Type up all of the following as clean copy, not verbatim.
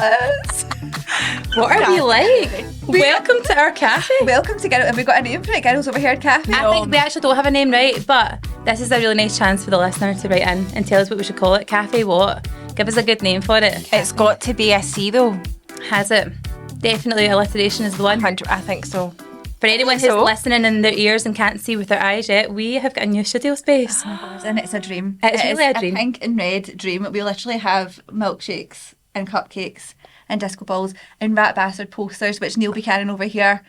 Nettles. What are we like? Welcome to our cafe. Welcome to Girls. Have we got a name for it? Girls Overheard Cafe? I think we actually don't have a name, right? But this is a really nice chance for the listener to write in and tell us what we should call it. Cafe what? Give us a good name for it. It's got to be a C though. Has it? Definitely alliteration is the one. 100, I think so. For anyone who's listening in their ears and can't see with their eyes yet, we have got a new studio space. And it's a dream. It's really a dream. A pink and red dream. We literally have milkshakes and cupcakes and disco balls and rat bastard posters, which Neil Buchanan over here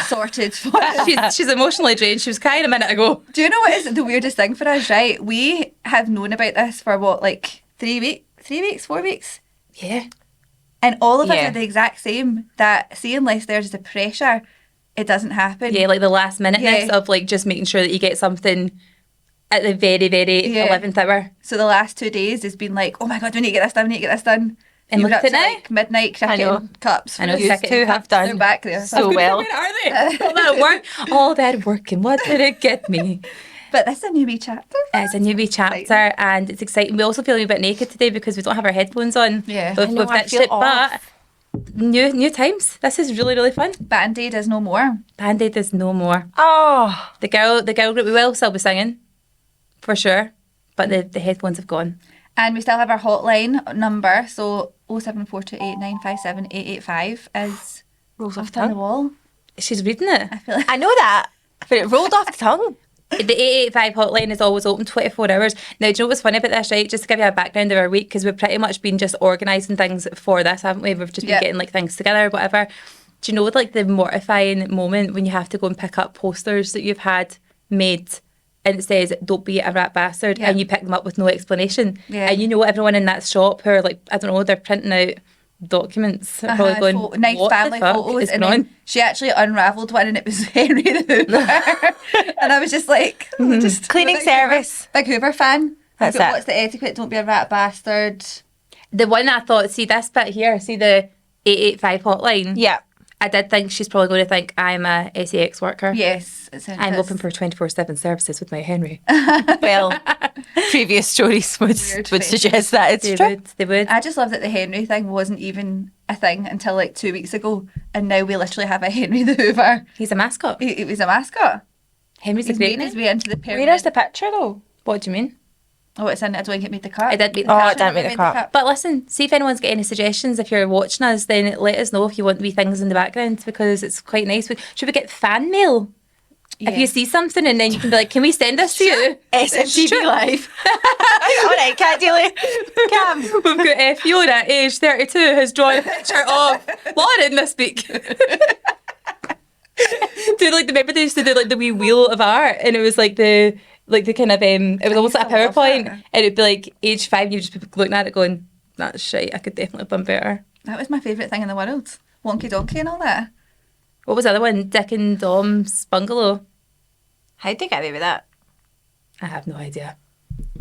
sorted for us. She's emotionally drained. She was crying a minute ago. Do you know what is the weirdest thing for us, right? We have known about this for what, like 4 weeks? Yeah. And all of us are the exact same, that see, unless there's the pressure, it doesn't happen. Yeah, like the last minuteness of like just making sure that you get something at the very, very 11th hour. So the last 2 days has been like, oh my God, we need to get this done, And You're look up at to now. like midnight cracking cups. I know, You two have They're done back there. so well. Where are they? All that work, and what did it get me? But this is a new wee chapter. It's a new wee chapter and it's exciting. We also feel a bit naked today because we don't have our headphones on. Yeah. We've, I know, we've I ditched feel it, but new times. This is really, really fun. Band-Aid is no more. Band-Aid is no more. Oh, The girl group we will still be singing, for sure, but the headphones have gone. And we still have our hotline number, so 07428957885 is rolls off off the on the tongue. wall. She's reading it. I feel like I know that, but it rolled off the tongue. The 885 hotline is always open 24 hours. Now, do you know what's funny about this, right? Just to give you a background of our week, because we've pretty much been just organising things for this, haven't we? We've just been getting like things together, whatever. Do you know like the mortifying moment when you have to go and pick up posters that you've had made and it says, don't be a rat bastard, and you pick them up with no explanation. Yeah. And you know everyone in that shop who are like, I don't know, they're printing out documents, probably going, nice what family the fuck photos, is and going then on? she actually unravelled one, and it was Henry the Hoover, and I was just like, just Cleaning service. big Hoover fan. That's But it. what's the etiquette? Don't be a rat bastard. The one I thought, see this bit here, see the 885 hotline? Yeah. I did think she's probably going to think I'm a SAX worker. Yes, I'm open for 24/7 services with my Henry. Well, previous stories would suggest that it's true. They would. I just love that the Henry thing wasn't even a thing until like 2 weeks ago, and now we literally have a Henry the Hoover. He's a mascot. He was a mascot. Henry's He's a great made his name. way into the permanent. Where is the picture though? What do you mean? Oh, it's in. I don't think it made the cut. I did make the Oh, cut. it didn't make the cut. But listen, see if anyone's got any suggestions. If you're watching us, then let us know if you want wee things in the background because it's quite nice. Should we get fan mail? If you see something and then you can be like, can we send this to you? SMTV Live. All right, can't deal it. Cam. We've got Fiona, age 32, has drawn a picture of Lauren this week. Do like remember they used to do like the wee wheel of art, and it was like the kind of it was almost like a used to love PowerPoint, that. and it'd be like age 5, and you'd just be looking at it going, that's shite. I could definitely have done better. That was my favourite thing in the world. Wonky Donkey and all that. What was the other one? Dick and Dom's Bungalow. How'd they get away with that? I have no idea.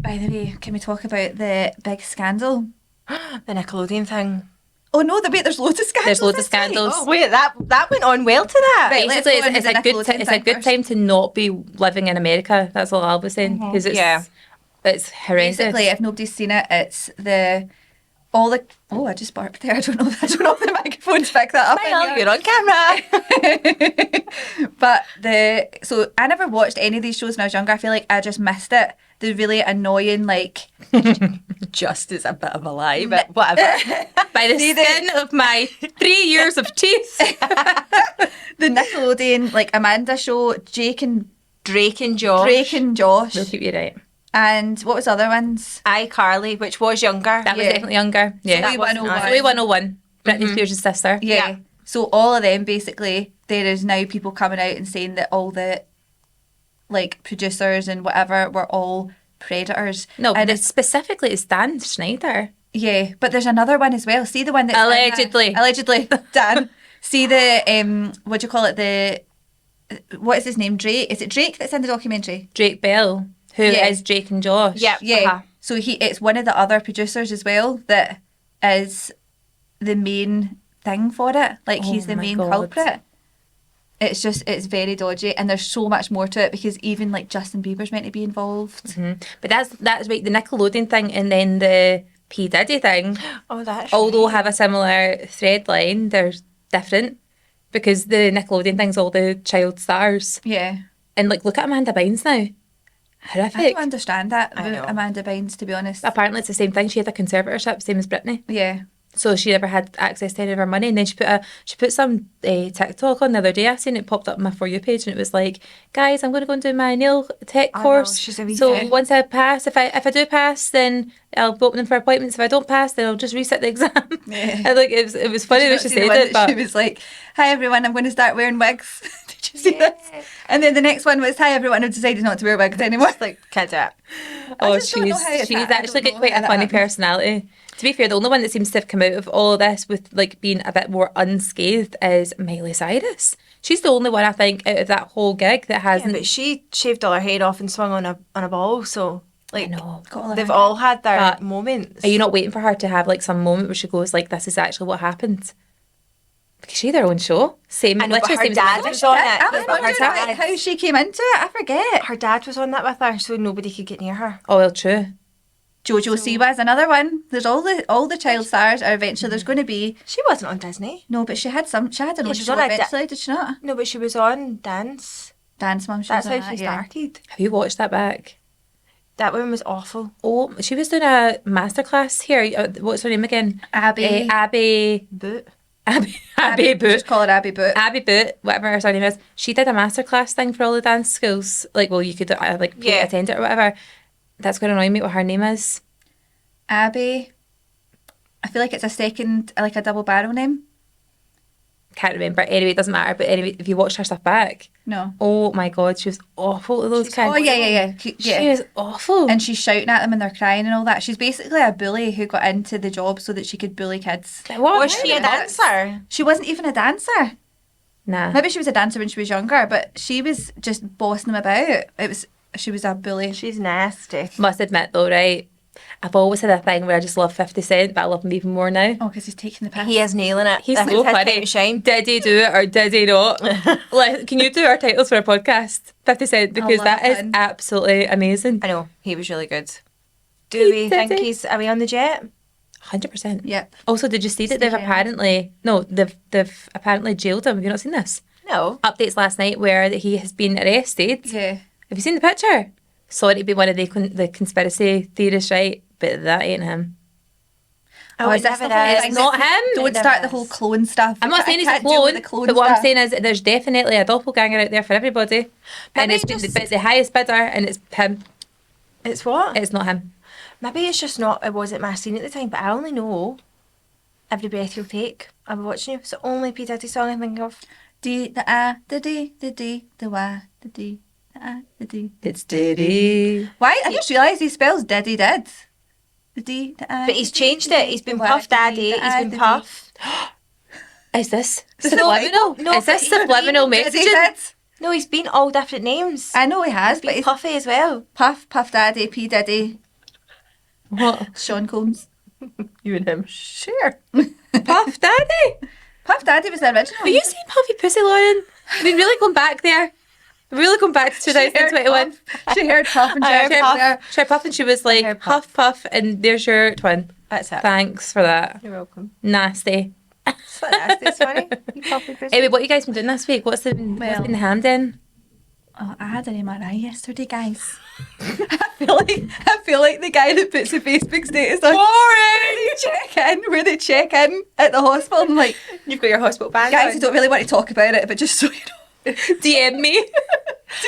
By the way, can we talk about the big scandal? The Nickelodeon thing. Oh no, there's loads of scandals. There's loads of this time. scandals. Oh, wait, that went on well to that. Right, let's Basically, go into it's the a good Nickelodeon it's a thing good first. time to not be living in America. That's all I was saying because it's horrendous. Basically, if nobody's seen it, it's I just barked there. I don't know if the microphone's picked that up. Well, you're on camera. But so I never watched any of these shows when I was younger. I feel like I just missed it. The really annoying, like, Just is a bit of a lie, but whatever. By the skin of my 3 years of teeth. the Nickelodeon, like, Amanda show, Drake and Josh. We'll keep you right. And what was the other ones? iCarly, which was younger. That was definitely younger. Yeah. Zoe 101. Zoe 101. Britney Spears' sister. Yeah. So all of them, basically, there is now people coming out and saying that all the, like, producers and whatever were all predators. No, and but specifically it's Dan Schneider. yeah, but there's another one as well. See the one that's allegedly, Dan. See the what do you call it? What is his name? Drake. Is it Drake that's in the documentary? Drake Bell, who is Drake and Josh. Yep. Yeah. Uh-huh. So it's one of the other producers as well that is the main thing for it. Like he's the my main God. culprit. It's very dodgy, and there's so much more to it because even like Justin Bieber's meant to be involved. But that's right, the Nickelodeon thing and then the P. Diddy thing. Oh, that's Although right. have a similar thread line, they're different because the Nickelodeon thing's all the child stars. Yeah. And like, look at Amanda Bynes now. Horrific. I don't understand that I with know. Amanda Bynes, to be honest. Apparently it's the same thing. She had a conservatorship, same as Britney. Yeah. So she never had access to any of her money. And then she put some TikTok on the other day. I seen it popped up on my For You page, and it was like, guys, I'm going to go and do my nail tech I know, course. she's a wee So thing. once I pass, if I do pass, then I'll be opening for appointments. If I don't pass, then I'll just reset the exam. Yeah. And like it was funny that she said it, She but was like, "Hi everyone, I'm going to start wearing wigs." Did you see this? And then the next one was, "Hi everyone, I've decided not to wear wigs anymore." Like, can't do it. oh, just don't know how she's I actually don't got know quite how a that funny happens. personality. To be fair, the only one that seems to have come out of all of this with like being a bit more unscathed is Miley Cyrus. She's the only one I think out of that whole gig that Yeah, hasn't. but she shaved all her hair off and swung on a ball, so like know. Got all her they've hair. all had their But moments. Are you not waiting for her to have like some moment where she goes like, "This is actually what happened"? Because she had her own show. Same. I know, but literally her same as dad Miley. was on it. I was but her wondering dad, how she came into it. I forget. her dad was on that with her, so nobody could get near her. Oh well, true. Jojo Siwa's another one. There's all the child stars are eventually there's going to be She wasn't on Disney. no, but she had an she own was show on a eventually, did she not? No, but she was on Dance. Dance Mum. That's how she started. Have you watched that back? That one was awful. Oh, she was doing a masterclass here. What's her name again? Abby. Abby But Abby Boot. Just call her Abby Boot. Abby Boot, whatever her surname is, she did a masterclass thing for all the dance schools. Like, well, you could like pay Yeah. attend it or whatever. That's going to annoy me what her name is. Abby. I feel like it's a second, like a double barrel name. Can't remember. Anyway, it doesn't matter. But anyway, if you watched her stuff back, No. oh my God, she was awful to those kids. Oh yeah. She was awful. And she's shouting at them and they're crying and all that. She's basically a bully who got into the job so that she could bully kids. What? was she a dancer? She wasn't even a dancer. Nah. Maybe she was a dancer when she was younger, but she was just bossing them about. She was a bully. She's nasty. Must admit though, right? I've always had a thing where I just love 50 Cent, but I love him even more now. Oh, because he's taking the piss. He is nailing it. He's This so is his funny. time to shine. Did he do it or did he not? Like, can you do our titles for a podcast? 50 Cent, because love that is him. absolutely amazing. I know, he was really good. Do He we did think it. he's away on the jet? 100%. Yep. Also, did you see that they've apparently jailed him? Have you not seen this? No. Updates last night where that he has been arrested. Yeah. Have you seen the picture? Sorry to be one of the conspiracy theorists, right? But that ain't him. Oh, is it this never the whole is. thing It's not that- him. Don't It start never the whole is. clone stuff. I'm not I saying he's a can't deal with clone, the clone but what I'm stuff. saying is there's definitely a doppelganger out there for everybody. And Maybe it's just- it's the highest bidder and it's him. It's what? It's not him. Maybe it's just not, it wasn't my scene at the time, but I only know Every Breath You'll Take. I'll be watching you. It's the only P. Diddy song I think of. D, the A, the D, the D, the Y, the D, the A, the D. It's Diddy. Why? I just realised he spells Diddy did. The D, the A. But he's the D, changed the it. D, He's the been Y, Puff the D, Daddy. the He's A, been the D. Puff. Is this No, subliminal? no, Is this but he- subliminal Diddy messaging? did. No, he's been all different names. I know he has, He's but been he's Puffy as well. Puff, Puff Daddy, P Diddy, What? Sean Combs. You and him share. Puff Daddy? Puff Daddy was the original. Are you seeing Puffy Pussy, Lauren? We've really gone back there. We've really gone back to 2021. She heard Puff and she I heard heard Puff. Puff. She Puff and she was like, heard Puff, Puff, and there's your twin. That's it. Thanks for that. You're welcome. Nasty. It's not nasty, it's funny. You Puffy Pussy. Anyway, what you guys been doing this week? What's been the ham den? Oh, I had an MRI yesterday, guys. I feel like the guy that puts a Facebook status on where they check in at the hospital. I'm like, You've got your hospital band guys, I on. don't really want to talk about it, but just so you know, DM me.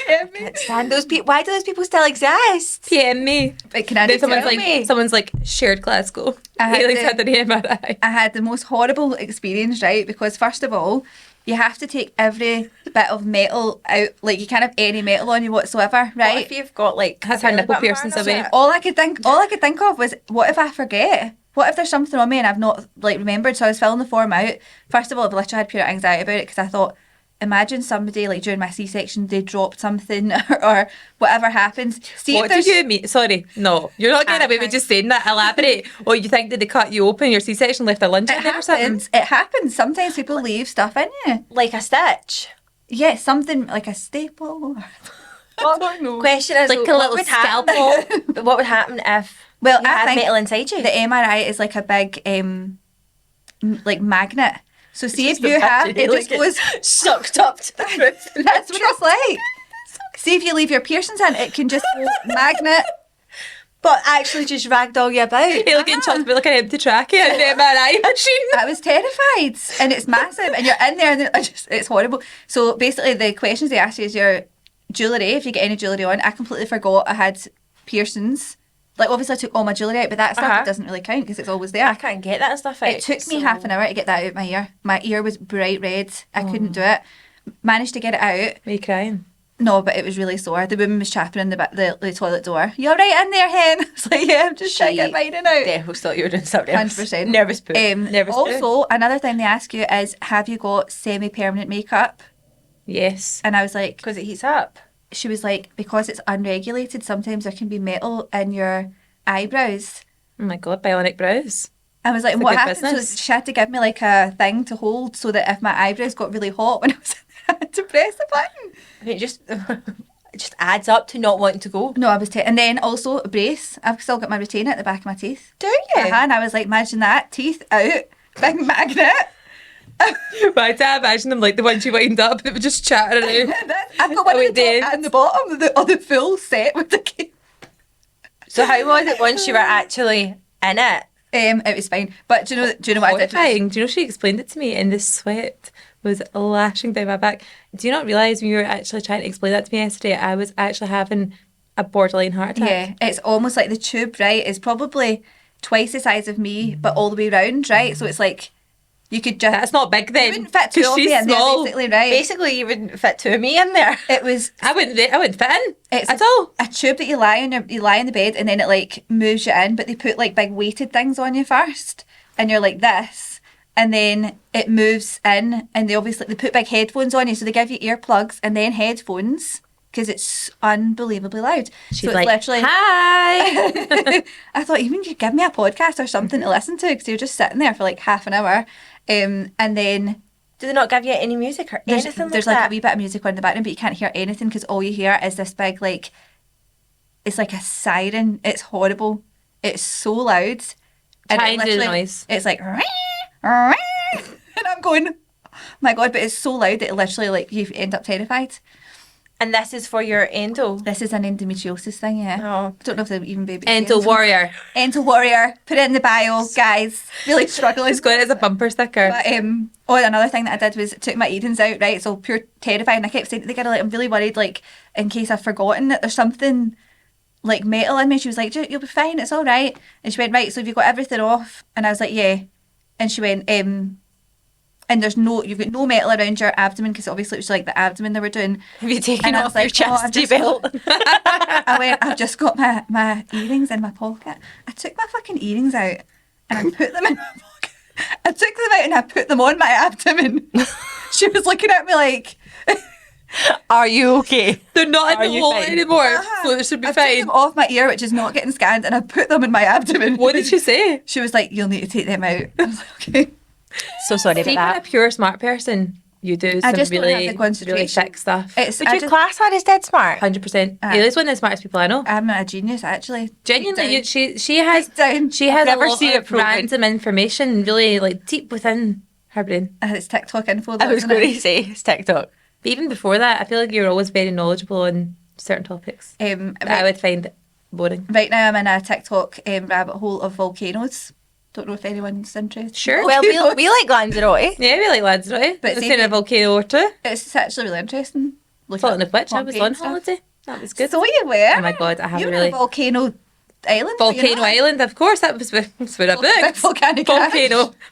DM me. Can't stand those people. Why do those people still exist? PM me. But can I Then just tell someone's like, shared Glasgow. I had Haley's to- had an MRI. I had the most horrible experience, right? Because first of all, you have to take every bit of metal out. Like you can't have any metal on you whatsoever, What right? if you've got like That's a how belly nipple button piercings burn or away. something? All I could think of was, what if I forget? What if there's something on me and I've not like remembered? So I was filling the form out. First of all, I've literally had pure anxiety about it because I thought, imagine somebody like during my C-section they dropped something or whatever happens. See What if there's did you mean? Sorry, no. You're not getting away with just saying that. Elaborate. Or you think that they cut you open, your C-section left a lunch in there or something? It happens. Sometimes people leave stuff in you. Like a stitch. Yeah, something like a staple. Question is, Like a what little would happen- scalpel. what would happen if Well, You I had think metal inside you. the MRI is like a big like magnet. So see if Just you have imagine it just goes. sucked up to the roof. That's what it's like. See if you leave your piercings in, it can just go magnet. But actually just ragged all you about. You're getting chucked about like an empty trachea in the MRI machine. I was terrified, and it's massive, and you're in there, and it's horrible. So basically, the questions they ask you is your jewellery, if you get any jewellery on. I completely forgot I had piercings. Like, obviously, I took all my jewellery out, but that stuff doesn't really count because it's always there. I can't get that stuff out. It took me half an hour to get that out of my ear. My ear was bright red. I couldn't do it. Managed to get it out. Were you crying? No, but it was really sore. The woman was chapping in the toilet door. You all right in there, hen? I was like, yeah, I'm just trying to get mine out. Devils thought you were doing something else. 100%. Nervous poo. Nervous poo. Also, another thing they ask you is, have you got semi-permanent makeup? Yes. And I was like, Because it heats up. she was like, because it's unregulated, sometimes there can be metal in your eyebrows. Oh my God, bionic brows. I was like, It's a what good happened? business. So she had to give me like a thing to hold so that if my eyebrows got really hot when I was in there, I had to press the button. I mean, it just adds up to not wanting to go. No, I was and then also a brace. I've still got my retainer at the back of my teeth. Do you? And I was like, imagine that, teeth out, big magnet. But I did imagine them like the ones you wind up that would just chatter around. I've got one Oh, at the it top and the bottom of the full set with the key. So how was it once you were actually in it? It was fine. But do you know what I did? Horrifying. Do you know she explained it to me and the sweat was lashing down my back. Do you not realise when you were actually trying to explain that to me yesterday, I was actually having a borderline heart attack? Yeah, it's almost like the tube, right, is probably twice the size of me, but all the way round, right? So it's like you could just... That's not big then. You wouldn't fit two 'cause of she's me in there, small. basically, right? Basically, you wouldn't fit two of me in there. It was... I wouldn't fit in It's at all. a tube that you lie in the bed and then it like moves you in, but they put like big weighted things on you first and you're like this and then it moves in and they put big headphones on you, so they give you earplugs and then headphones because it's unbelievably loud. She's so like, it's literally... hi. I thought even you give me a podcast or something to listen to because you're just sitting there for like half an hour and then Do they not give you any music or there's anything like that? a wee bit of music on in the background, but you can't hear anything because all you hear is this big like, it's like a siren. It's horrible. It's so loud. And Try it and do the literally- noise. It's like, and I'm going, my God, but it's so loud that it literally like you end up terrified. And this is for your endo. This is an endometriosis thing, yeah. Oh. I don't know if they'll even be Endo warrior. Endo warrior. Put it in the bio, guys. Really struggling. It's got it as a bumper sticker. But another thing that I did was took my earrings out, right? So pure terrifying. I kept saying to the girl, like, I'm really worried, like, in case I've forgotten that there's something like metal in me. She was like, you'll be fine, it's all right. And she went, right, so have you got everything off? And I was like, yeah. And she went, and you've got no metal around your abdomen because obviously it was like the abdomen they were doing. Have you taken And I off was your like, oh, I've chastity just belt? I went, I've just got my earrings in my pocket. I took my fucking earrings out and I put them in my pocket. I took them out and I put them on my abdomen. She was looking at me like... Are you okay? They're not in Are the you hole fine? anymore, so it should be I took fine. them off my ear, which is not getting scanned, and I put them in my abdomen. What did she say? She was like, you'll need to take them out. I was like, okay. So sorry See, about being a that. pure smart person, you do some just don't have really, the concentration. really thick stuff. Would you class her as dead smart? 100%. Haley's one of the smartest people I know. I'm a genius, actually. Genuinely, Deep she has down. she has never a lot seen it of proven. random information really like deep within her brain. It's TikTok info. I was isn't going it? to say it's TikTok. But even before that, I feel like you're always very knowledgeable on certain topics that I Right, would find boring. right now I'm in a TikTok rabbit hole of volcanoes. Don't know if anyone's interested. Sure. Well, we like Lanzarote. Yeah, we like Lanzarote. But But see, in a volcano or two. It's actually really interesting. Floating of which I was on Volcano stuff. holiday. That was good. So you were? Oh my God, I have You're a really... in a volcano island. were you Volcano not? Island, of course, that was where I Big booked. volcanic ash.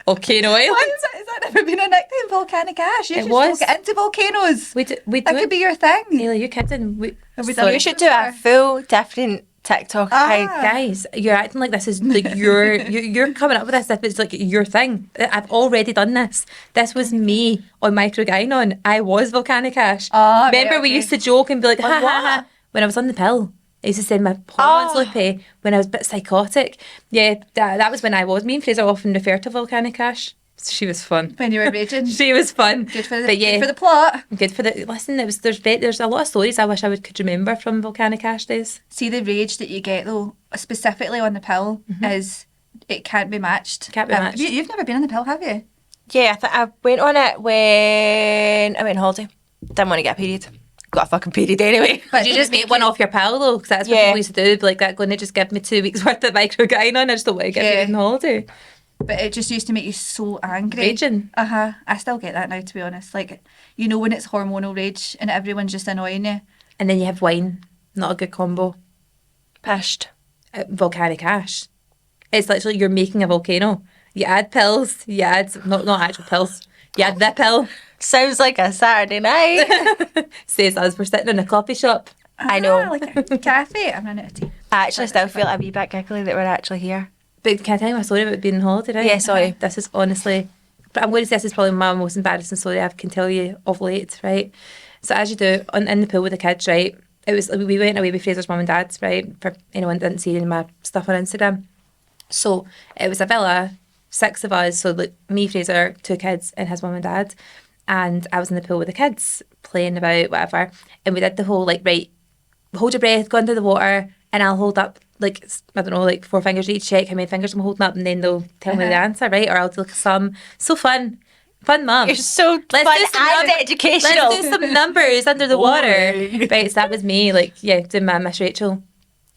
Volcano Why Island. has that never been a nickname, volcanic ash? You It should was. still get into volcanoes. We do That could be your thing. Neil, you kidding? Have we done Sorry. You should do a full different TikTok account. Guys, you're acting like this is like you're coming up with this if it's like your thing. I've already done this. This was me on Microgynon. I was volcanic ash. Oh, right, Remember we okay. used to joke and be like, ha ha what? ha. When I was on the pill, I used to send my hormones loopy when I was a bit psychotic. Yeah, that was when I was. Me and Fraser often refer to volcanic ash. She was fun. when you were raging. She was fun. Good for the, But yeah, good for the plot. good for the listen. There's a lot of stories I wish I could remember from Volcanic Ash days. See, the rage that you get though, specifically on the pill, is it can't be matched. Can't be matched. You've never been on the pill, have you? Yeah, I went on it when I went on holiday. Didn't want to get a period. Got a fucking period anyway. But did you just make one off your pal though? Because that's what Yeah. people used to do. Like that, going to just give me 2 weeks worth of microgynon. I just don't want to get Yeah. it on holiday. But it just used to make you so angry. Raging. I still get that now, to be honest. Like, you know when it's hormonal rage and everyone's just annoying you. And then you have wine. Not a good combo. Pished. Volcanic ash. It's literally you're making a volcano. You add pills. You add not actual pills. You add the pill. Sounds like a Saturday night. Says us. We're sitting in a coffee shop. I know. Like a cafe. I'm running out of tea. I actually still feel a wee bit giggly that we're actually here. But can I tell you my story about being on holiday, right? Yeah, sorry. This is honestly, but I'm going to say this is probably my most embarrassing story I can tell you of late, right? So as you do, in the pool with the kids, right? We went away with Fraser's mum and dad's, right? For anyone that didn't see any of my stuff on Instagram. So it was a villa, 6 of us, so like me, Fraser, 2 kids and his mum and dad. And I was in the pool with the kids, playing about, whatever. And we did the whole, like, right, hold your breath, go under the water, and I'll hold up, like, I don't know, like 4 fingers each, check how many fingers I'm holding up, and then they'll tell me the answer, right? Or I'll do like a sum. So fun. Fun, mum. You're so fun and educational. Let's do some numbers under the water. Right, so that was me, like, yeah, doing my Miss Rachel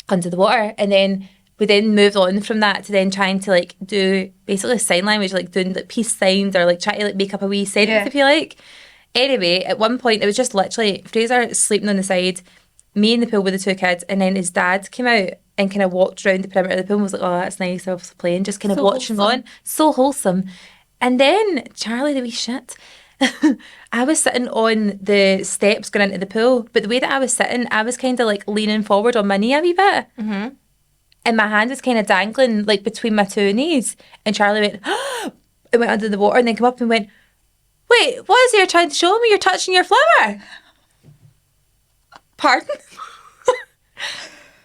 under the water. And then we then moved on from that to then trying to, like, do basically sign language, like doing like peace signs or like trying to like make up a wee sentence, if you like. Anyway, at one point, it was just literally Fraser sleeping on the side, me in the pool with the 2 kids, and then his dad came out and kind of walked around the perimeter of the pool and was like, oh, that's nice, I was playing, just kind of So watching wholesome. on. So wholesome. And then, Charlie, the wee shit, I was sitting on the steps going into the pool, but the way that I was sitting, I was kind of like leaning forward on my knee a wee bit. Mm-hmm. And my hand was kind of dangling like between my 2 knees. And Charlie went, and went under the water and then came up and went, wait, what is it you're trying to show me? You're touching your flower. Pardon?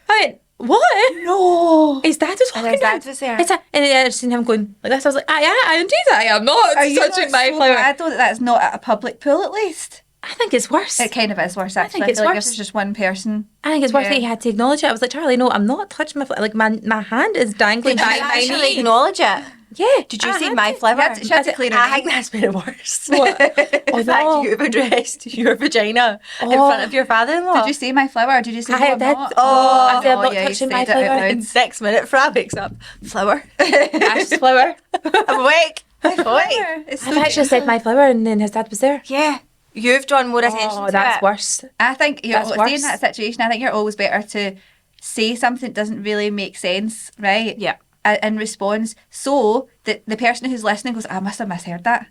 I went, what? No. His dad was walking his down. dad was there. And then I just seen him going like this. I was like, I indeed I am not Are you touching not my so flower. bad though that that's not at a public pool at least? I think it's worse. It kind of is worse actually. think it's feel like worse. if there's just one person. I think it's worse Yeah. that he had to acknowledge it. I was like, Charlie, no, I'm not touching my flower. Like my hand is dangling Did you by my actually knee. acknowledge it? Yeah. Did you I see had my to. flower? She had to clear her I name. think that's made it worse. What? The Oh, fact no. you've addressed your vagina in Oh. front of your father-in-law. Did you say my flower? Or did you say I no, I'm did. not? Oh, I said I'm no, not yeah, you touching my said it out flower. loud. Next minute, Fra wakes up. Flower. Ash's flower. I'm awake. I'm awake. It's I've so actually said my flower and then his dad was there. Yeah. You've drawn more attention Oh, to that's it. worse. I think you're That's see in worse. that situation. I think you're always better to say something that doesn't really make sense, right? Yeah. In response, so that the person who's listening goes, I must have misheard that.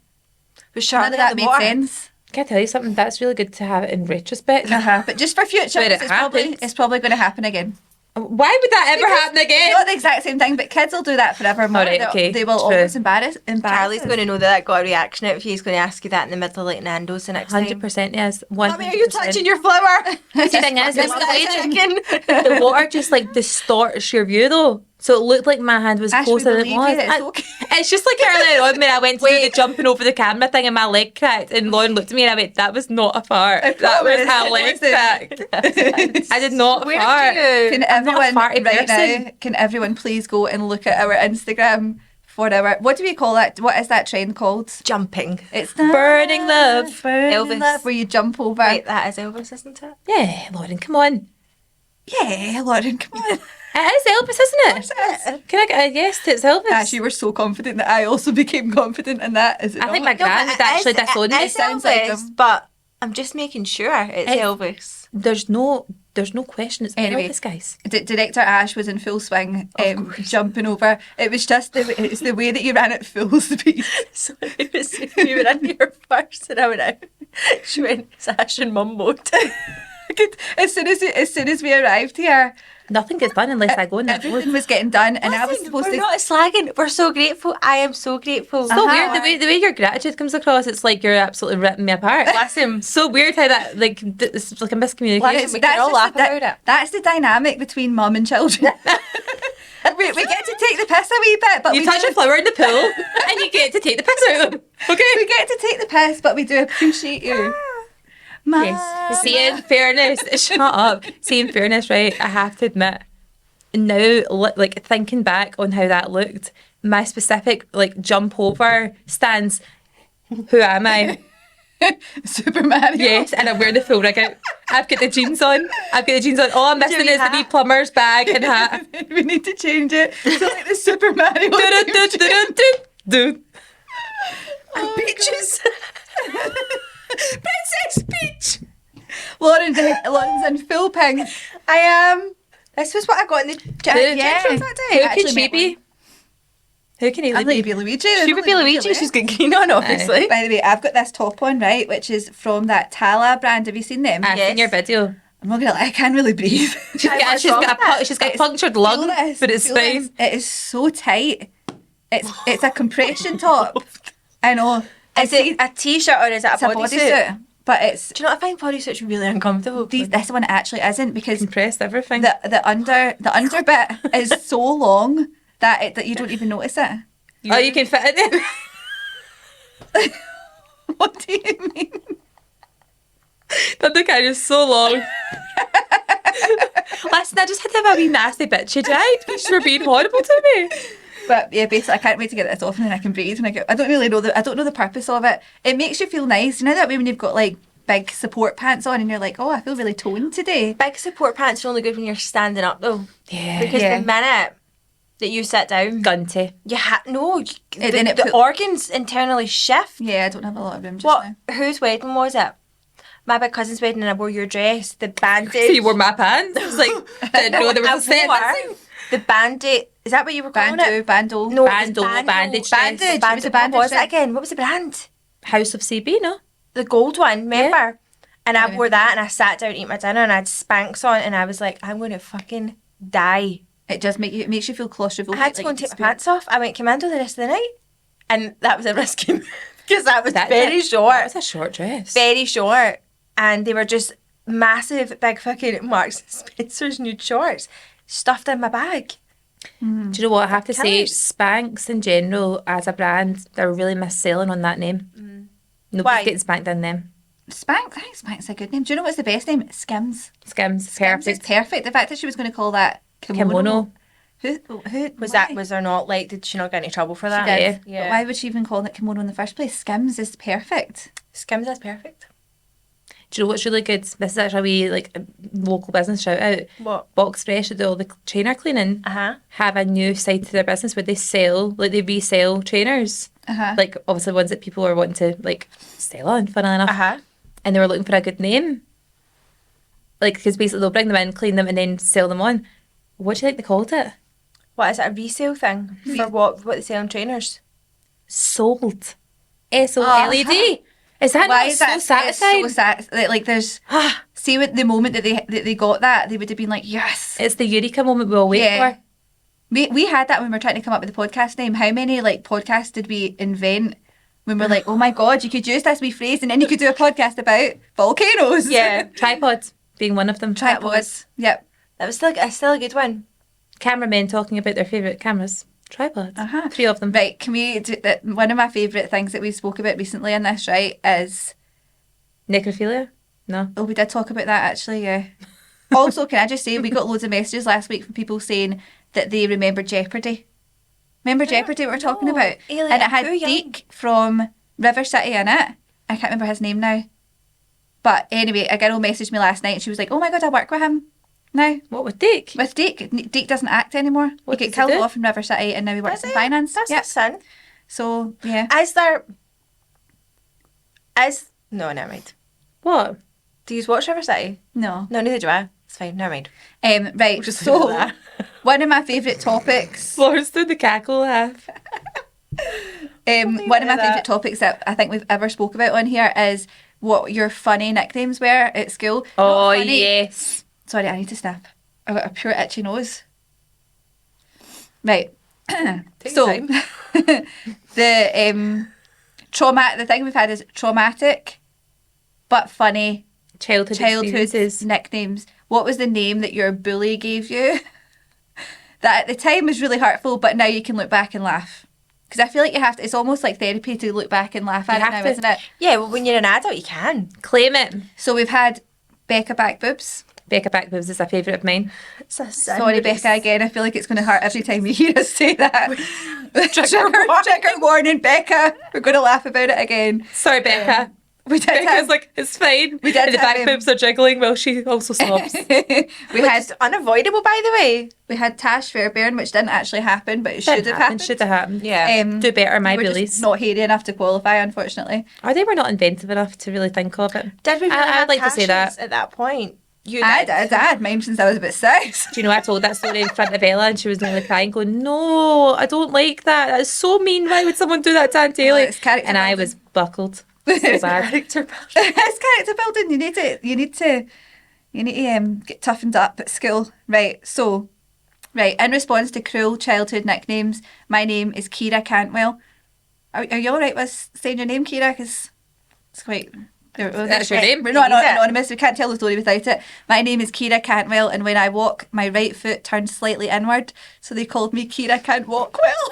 Was None Charlie of that in the made water? sense. Can I tell you something? That's really good to have it in retrospect. But just for future, But it it's probably going to happen again. Why would that ever happen again? Not the exact same thing, but kids will do that forever more. Alright, okay, They will true. always embarrass Charlie's us. going to know that got a reaction out of you. He's going to ask you that in the middle of like Nando's the next time. 100% yes. 100%. Mommy, are you touching your flower? The thing is, it's Mum, the way that's that chicken. the water just like distorts your view though. So it looked like my hand was Ash, we closer than it believe was. you, it's And okay. it's just like earlier on when I went to do the jumping over the camera thing and my leg cracked and Lauren looked at me and I went, that was not a fart. That was how leg cracked. I did not Where fart. do you? Can I'm not a everyone farty right person. now? Can everyone please go and look at our Instagram for our what do we call that? What is that trend called? Jumping. It's Burning love. Burning Elvis. love, where you jump over. Right, that is Elvis, isn't it? Yeah, Lauren, come on. Yeah, Lauren, come on. It is Elvis, isn't Of it? course it is. Can I get a yes to it's Elvis? Ash, you were so confident that I also became confident in that. Is it I think not? my gran would actually disown me. It sounds sounds like Elvis, him. but I'm just making sure it's Elvis. There's no question it's Anyway. Elvis, guys. Director Ash was in full swing, jumping over. It was just it's the way that you ran at full speed. So it was, we were in here first and I went out. She went, Sash and Mum mode. As soon as we arrived here, Nothing gets done unless I go in that everything mode. was getting done, and I was Listen, supposed we're to. not slagging. We're so grateful. I am so grateful. So weird the way your gratitude comes across. It's like you're absolutely ripping me apart. Bless him. So weird how that like it's like a miscommunication. Well, we can all just laugh the, about it. That's the dynamic between mum and children. we get to take the piss a wee bit, but You we touch a don't- flower in the pool And you get to take the piss out of them. Okay. We get to take the piss, but we do appreciate you. Yes. See, in fairness, shut up. See, in fairness, right, I have to admit, now, like, thinking back on how that looked, my specific, like, jump over stance, who am I? Super Mario. Yes, and I wear the full rig out. I've got the jeans on. All I'm missing is the wee plumber's bag and hat. We need to change it to like the Super Mario. Dude. And Peaches. Princess Peach. Lauren's in full pink. I am. This was what I got in the Yeah. gym that day. Who can she be? Who can he I thought you'd be? be Luigi. She would be Luigi. She's got green on, obviously. By the way, I've got this top on, right, which is from that Tala brand. Have you seen them? I've seen your video. I'm not gonna lie, I can't really breathe. She's got a punctured lung, but it's Feel fine. this. It is so tight. It's a compression top. I know. Is it a t-shirt or is it It's a a bodysuit? bodysuit, but it's Do you know what I find bodysuits really uncomfortable? this one actually isn't because Compressed everything. the under bit is so long that you don't even notice it. Oh, you can fit it in. What do you mean? That the kind is so long. Listen, I just had to have a wee nasty bitch you died because you were being horrible to me. But yeah, basically, I can't wait to get this off and then I can breathe. And I don't really know the purpose of it. It makes you feel nice. You know that way when you've got like big support pants on and you're like, oh, I feel really toned today. Big support pants are only good when you're standing up though. Yeah. Because Yeah. the minute that you sit down, Gunty. you then it the put- organs internally shift. Yeah, I don't have a lot of room just now. What? Whose wedding was it? My big cousin's wedding, and I wore your dress. The bandage. So you wore my pants? I was like, didn't know there was a set. wore the bandage. Is that what you were calling it? Bando. No, Bandol, it was bandage Bandage. dress. It was a bandage What was it dress. again? What was the brand? House of CB, no? The gold one, remember? And I Yeah. wore that, and I sat down to eat my dinner, and I had Spanx on, and I was like, I'm going to fucking die. It does it makes you feel claustrophobic. I had to go and take my pants off. I went commando the rest of the night, and that was a risky move because that was very That short, was a short dress. very short, and they were just massive, big fucking Marks and Spencer's nude shorts stuffed in my bag. Do you know what I have to say? Colours. Spanx in general, as a brand, they're really mis-selling on that name. Nobody's Why? getting spanked in them. Spanx. I think Spanx is a good name. Do you know what's the best name? Skims. Skims, Skims is perfect. perfect. The fact that she was going to call that kimono. Who Was why? there not like? Did she not get any trouble for that? Did. Yeah. But why would she even call it kimono in the first place? Skims is perfect. Skims is perfect. Do you know what's really good? This is actually a wee, like, a local business shout out. What? Box Fresh, who do all the trainer cleaning, have a new side to their business where they sell, like, they resell trainers. Like, obviously ones that people are wanting to, like, sell on, funnily enough. And they were looking for a good name. Like, because basically they'll bring them in, clean them, and then sell them on. What do you think they called it? What is it? A resale thing for what? What they sell on trainers? Sold. SOLED. Is that Why not is so that satisfying? It's so like there's see what the moment that they got that they would have been like yes. It's the eureka moment we all wait Yeah. for. We had that when we were trying to come up with the podcast name. How many like podcasts did we invent when we're like, oh my god, you could use this wee phrase and then you could do a podcast about volcanoes. Yeah. Tripods being one of them. Tripods. Yep. That was still a good one. Cameramen talking about their favourite cameras. Tripods. 3 of them. Right, can we do that? One of my favourite things that we spoke about recently in this, right, is Necrophilia? No. oh, we did talk about that actually, yeah. Also, can I just say we got loads of messages last week from people saying that they remembered Jeopardy. Remember Jeopardy we were talking no. about? Ailey, And it I'm had too young. Deke from River City in it. I can't remember his name now. But anyway, a girl messaged me last night and she was like, oh my god, I work with him now. What with Dick? With Deke. Deke doesn't act anymore. What he does got he killed do? off in River City and now he works Does in he? finance. That's Yep. his son. So, yeah. No, never mind. What? Do you watch River City? No. No, neither do I. It's fine. Never mind. Right, just so leave it at one of my favourite topics Florence did the cackle laugh. one of my favourite topics that I think we've ever spoke about on here is what your funny nicknames were at school. Oh, Not funny. yes. Sorry, I need to snap. I've got a pure itchy nose. Right. Take So your time. the thing we've had is traumatic but funny Childhood childhood experiences. nicknames. What was the name that your bully gave you? That at the time was really hurtful, but now you can look back and laugh. Because I feel like you have to, it's almost like therapy to look back and laugh at You it have now, to. isn't it? Yeah, well, when you're an adult, you can. Claim it. So we've had Becca Back Boobs. Becca Backboobs is a favourite of mine. Sorry, Becca, again. I feel like it's going to hurt every time you hear us say that. Trigger warning, Becca. We're going to laugh about it again. Sorry, Becca. We did Becca's have, like, it's fine. We did and the have, backboobs are jiggling while she also sobs. we had unavoidable, by the way. we had Tash Fairbairn, which didn't actually happen, but it should have happened. Should have happened. Yeah. Do better, my we're bullies. just not hairy enough to qualify, unfortunately. Or they were not inventive enough to really think of it. Did we really I'd have like to say that. Tasha's at that point? You I did. did. I had mine since I was about 6. Do you know, I told that story in front of Ella and she was nearly crying going, no, I don't like that. That's so mean. Why would someone do that to Aunt Daly? it's character And I building. was buckled. So bad. Character building. It's character building. You need to get toughened up at school. Right. So, in response to cruel childhood nicknames, my name is Kira Cantwell. Are you all right with saying your name, Kira? Because it's quite... That's your name? We're not You need it. anonymous. We can't tell the story without it. My name is Kira Cantwell, and when I walk, my right foot turns slightly inward, so they called me Kira Can't Walk Well.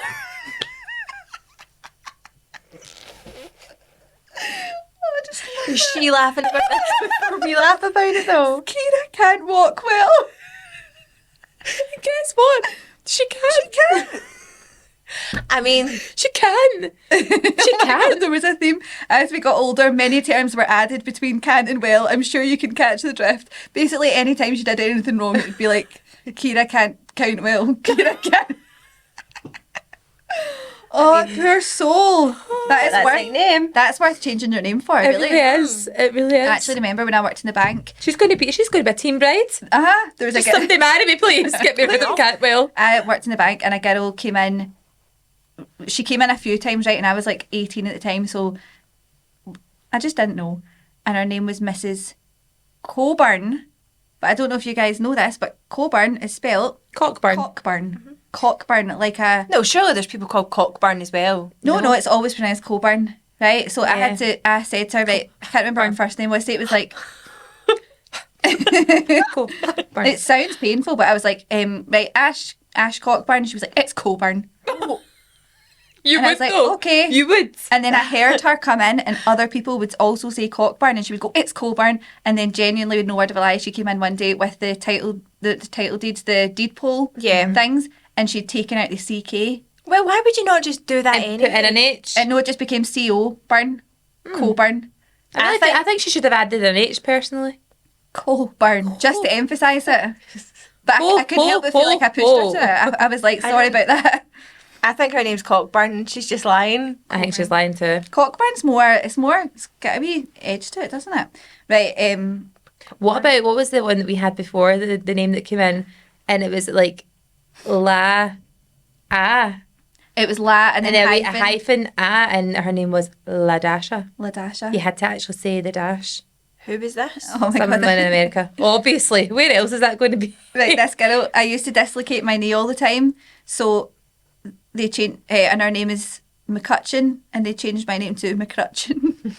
Oh, just Is she laughing about this before we laugh about it, though? Kira Can't Walk Well. Guess what? She can. I mean, She can. She can. There was a theme. As we got older, many terms were added between can and well. I'm sure you can catch the drift. Basically, any time she did anything wrong, it would be like, Kira can't count well. Kira can't. Oh, poor soul. That's worth changing your name for, It really. really is. It really is. I actually remember when I worked in the bank. She's going to be a team bride. There was a Just girl. somebody marry me, please. Get me rid of Cantwell. I worked in the bank and a girl came in. She came in a few times, right? And I was like 18 at the time, so I just didn't know. And her name was Mrs. Coburn. But I don't know if you guys know this, but Coburn is spelled Cockburn. Cockburn. Cockburn, like a... no, surely there's people called Cockburn as well. No, it's always pronounced Coburn, right? So I said to her, right, I can't remember what her first name was, so it was like... Cockburn. It sounds painful, but I was like, right, Ash Cockburn. And she was like, it's Coburn. You And I would was like, though. okay. You would. And then I heard her come in and other people would also say Cockburn and she would go, it's Coburn. And then genuinely with no word of a lie, she came in one day with the title deeds, the deed poll things, and she'd taken out the CK. Well, why would you not just do that And anyway? put in an H. And no, it just became CO, Burn, Coburn, I think she should have added an H personally. Coburn, just to emphasise it. But I couldn't help but feel like I pushed her to it. I was like, sorry about that. I think her name's Cockburn and she's just lying. I think she's lying too. Cockburn's it's got a wee edge to it, doesn't it? Right, What was the one that we had before, the name that came in? And it was like La A. it was La and And then then a hyphen A, and her name was Ladasha. Ladasha. You had to actually say the dash. Who was this? Oh my Someone God. in America. Obviously. Where else is that going to be? Right, this girl, I used to dislocate my knee all the time, so they changed, and her name is McCutcheon, and they changed my name to McCrutcheon.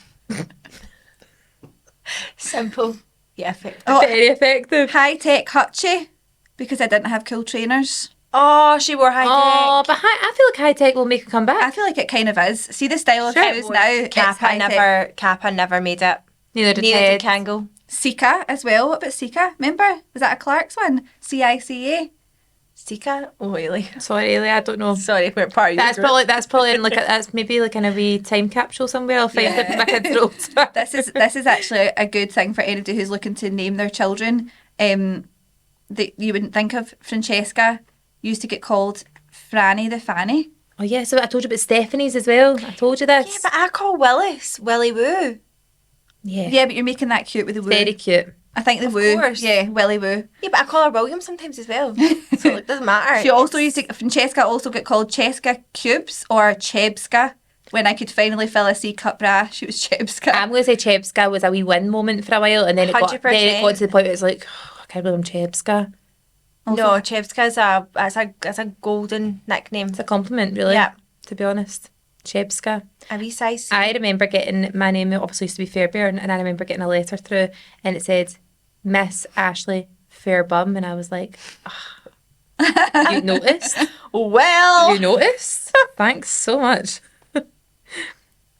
Simple. Yeah, effective. Oh, Very effective. high tech Hutchie, because I didn't have cool trainers. Oh, she wore high Oh, tech. but I feel like high tech will make her come I back. feel like it kind of is. See the style of Sure. house now. It's high tech. Kappa never made it. Neither did Neither Ted. did Kangol. Sika as well. What about Sika? Remember? Was that a Clark's one? CICA. Sika? Oh, really? Sorry, Ellie, I don't know. Sorry, we're part of your group. That's probably in that's maybe like in a wee time capsule somewhere. I'll find it when my kids are older. This is actually a good thing for anybody who's looking to name their children. That you wouldn't think of. Francesca used to get called Franny the Fanny. Oh yeah, so I told you about Stephanie's as well. I told you this. Yeah, but I call Willis Willy Woo. Yeah, but you're making that cute with the woo. Very cute. I think the Of woo. course. Yeah, Willy Woo. Yeah, but I call her William sometimes as well. So it doesn't matter. She also used to, Francesca also got called Cheska Cubes or Chebska. When I could finally fill a C-cup bra, she was Chebska. I'm going to say Chebska was a wee win moment for a while, and then it got 100%. to the point where it's like, oh, I can't believe I'm Chebska. No, Chebska's that's a golden nickname. It's a compliment, really. Yeah. To be honest, Chebska. A wee size. I remember getting, my name obviously used to be Fairbairn, and I remember getting a letter through and it said, Miss Ashley Fairbum, and I was like, oh, you noticed? Well, You noticed? Thanks so much.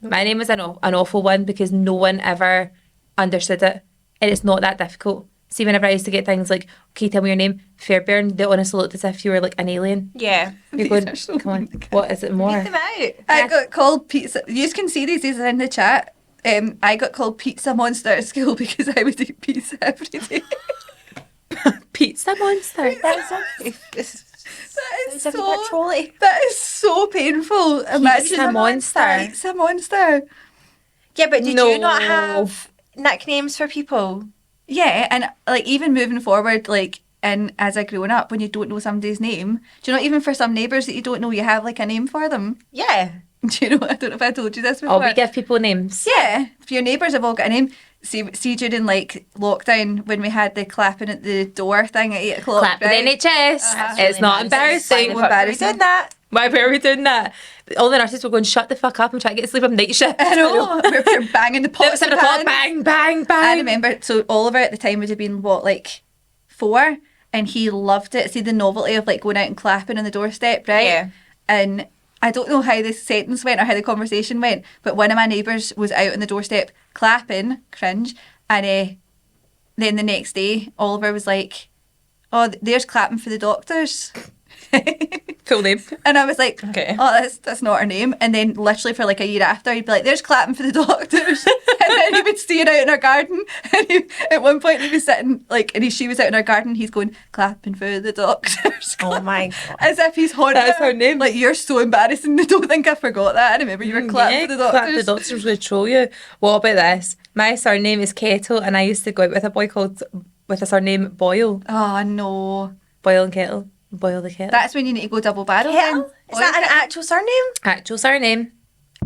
My name was an awful one because no one ever understood it. And it's not that difficult. See, whenever I used to get things like, okay, tell me your name, Fairbairn, they honestly looked as if you were like an alien. Yeah. You're going, are so come on, what is it more? Read them out. I got called pizza. You can see these are in the chat. I got called Pizza Monster at school because I would eat pizza every day. Pizza monster. That's That is a so bit trolly. that is so painful. Imagine Pizza monster. Pizza Monster. Yeah, but did No. you not have nicknames for people? Yeah, and like even moving forward, like and as I growing up, when you don't know somebody's name, do you know even for some neighbours that you don't know, you have like a name for them? Yeah. Do you know? I don't know if I told you this before. Oh, we give people names. Yeah, if your neighbours have all got a name. See during like lockdown when we had the clapping at the door thing at 8 o'clock. Clap for the right? NHS. Uh-huh. It's not embarrassing. So embarrassing. We did that. Why were we doing that? All the nurses were going, shut the fuck up and try to get to sleep on night shift. I know. We're banging the It pots was and 7 o'clock, pans. bang, bang, bang. I remember, so Oliver at the time would have been, what, like 4? And he loved it. See the novelty of like going out and clapping on the doorstep, right? Yeah. And I don't know how this sentence went or how the conversation went, but one of my neighbours was out on the doorstep clapping, cringe, and then the next day Oliver was like, oh, there's clapping for the doctors. Full name. And I was like, Okay. oh, that's not her name. And then literally for like a year after, he'd be like, there's clapping for the doctors. And then he would see it out in our garden. And at one point he was sitting, like, and she was out in our garden, he's going, clapping for the doctors. Oh my God. As if he's haunted. That's her name. Like, you're so embarrassing. I don't think I forgot that. I remember you were clapping for the Clap doctors. the doctors would troll you. What about this? My surname is Kettle and I used to go out with a boy with a surname Boyle. Oh, no. Boyle and Kettle. Boyle the Kettle. That's when you need to go double barrel. Kettle? then. Is that an actual surname? Actual surname.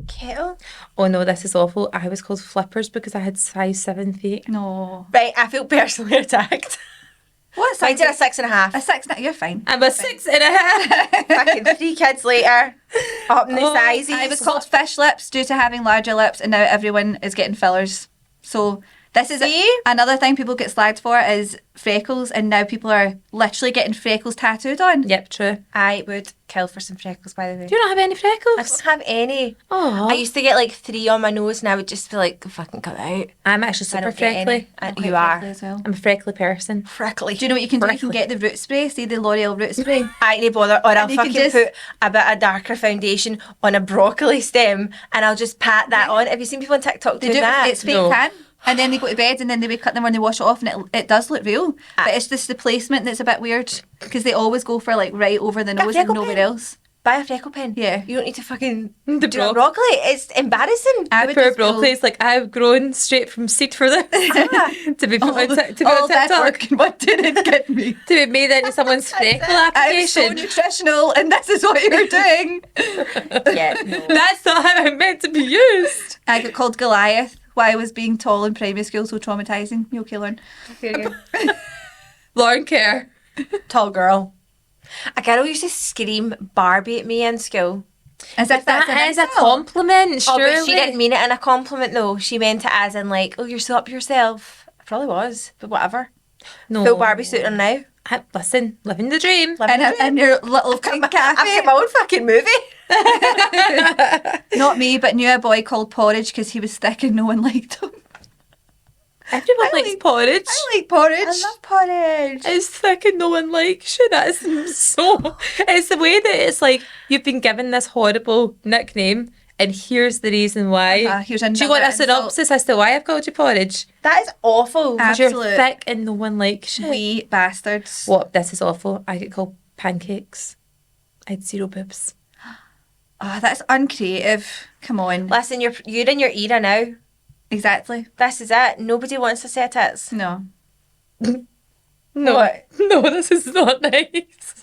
Kettle? Oh no, this is awful. I was called Flippers because I had size 7 feet. No. Right, I feel personally attacked. What's I did a 6.5. A 6? You're fine. I'm a 6.5. Fucking 3 kids later, up in the sizes. I was called fish lips due to having larger lips, and now everyone is getting fillers. So this is See? another thing people get slagged for is freckles, and now people are literally getting freckles tattooed on. Yep, true. I would kill for some freckles, by the way. Do you not have any I freckles? don't have any. Oh, I used to get like 3 on my nose, and I would just be like, fucking cut it out. I'm actually I super don't get any. freckly. I'm quite You freckly are. as well. I'm a freckly person. Freckly. Do you know what you can do? You can Freckly. get the root spray, see the L'Oreal root spray. I ain't bother, or I'll And you can fucking just- put a bit of darker foundation on a broccoli stem, and I'll just pat that on. Have you seen people on TikTok They doing do that? it's fake No. tan. And then they go to bed and then they wake up in the morning, they wash it off, and it does look real. But it's just the placement that's a bit weird because they always go for like right over the nose and freckle nowhere pen. else. Buy a freckle pen. Yeah. You don't need to fucking The do a broccoli. It's embarrassing. I The would poor just go, broccoli is like I've grown straight from seed for this to be put all, on, the- to be all on that TikTok work and what did it get me? to be made into someone's freckle I'm so application. nutritional and this is what you're doing. Yeah, no. That's not how I'm meant to be used. I got called Goliath while I was being tall in primary school, so traumatising. You okay, Lauren? Lauren Kerr. Tall girl. A girl used to scream Barbie at me in school. As if that's That an is a insult. compliment, Oh, surely. but she didn't mean it in a compliment though. She meant it as in like, oh, you're so up yourself. I probably was, but whatever. No. Full Barbie suit on now. Listen, living the dream. Living the dream. In your little pink I've cafe. got my own fucking movie. Not me, but knew a boy called Porridge because he was thick and no one liked him. Everyone I likes like- porridge. I like porridge. I love porridge. It's thick and no one likes you. That's so. It's the way that it's like you've been given this horrible nickname, and here's the reason why. Here's Do you want another a synopsis as to why I've called you porridge? That is awful. 'Cause you're Absolute thick and no one likes you. wee bastards. What? This is awful. I get called pancakes. I had 0 boobs. Oh, that's uncreative. Come on. Listen, you're in your era now. Exactly. This is it. Nobody wants to say tits. No. No, What? no, this is not nice.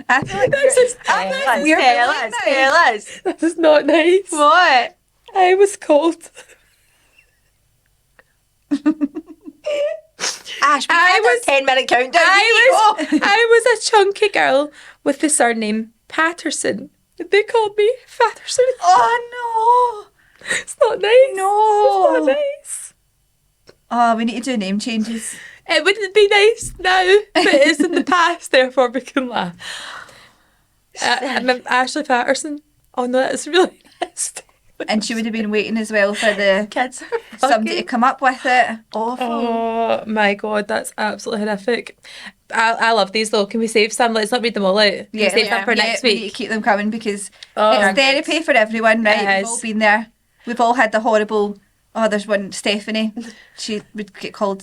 I feel like This is, I feel like Let's we're tell really us, nice. tell us. this is not nice. What? I was called. Ash, we I had was- our 10-minute countdown. I was a chunky girl with the surname Patterson. They called me Fatterson. Oh It's not nice. no. It's not No. nice. Oh, we need to do name changes. It wouldn't be nice now, but it's in the past, therefore we can laugh. Ashley Patterson. Oh no, that's really nasty. And she would have been waiting as well for the Kids. somebody to come up with it. Awful. Oh my god, that's absolutely horrific. I love these though. Can we save some? Let's not read them all out. Can we save some for next we need to week? keep them coming because Oh, it's therapy for everyone, right? It We've is. all been there. We've all had the horrible. Oh, there's one, Stephanie. She would get called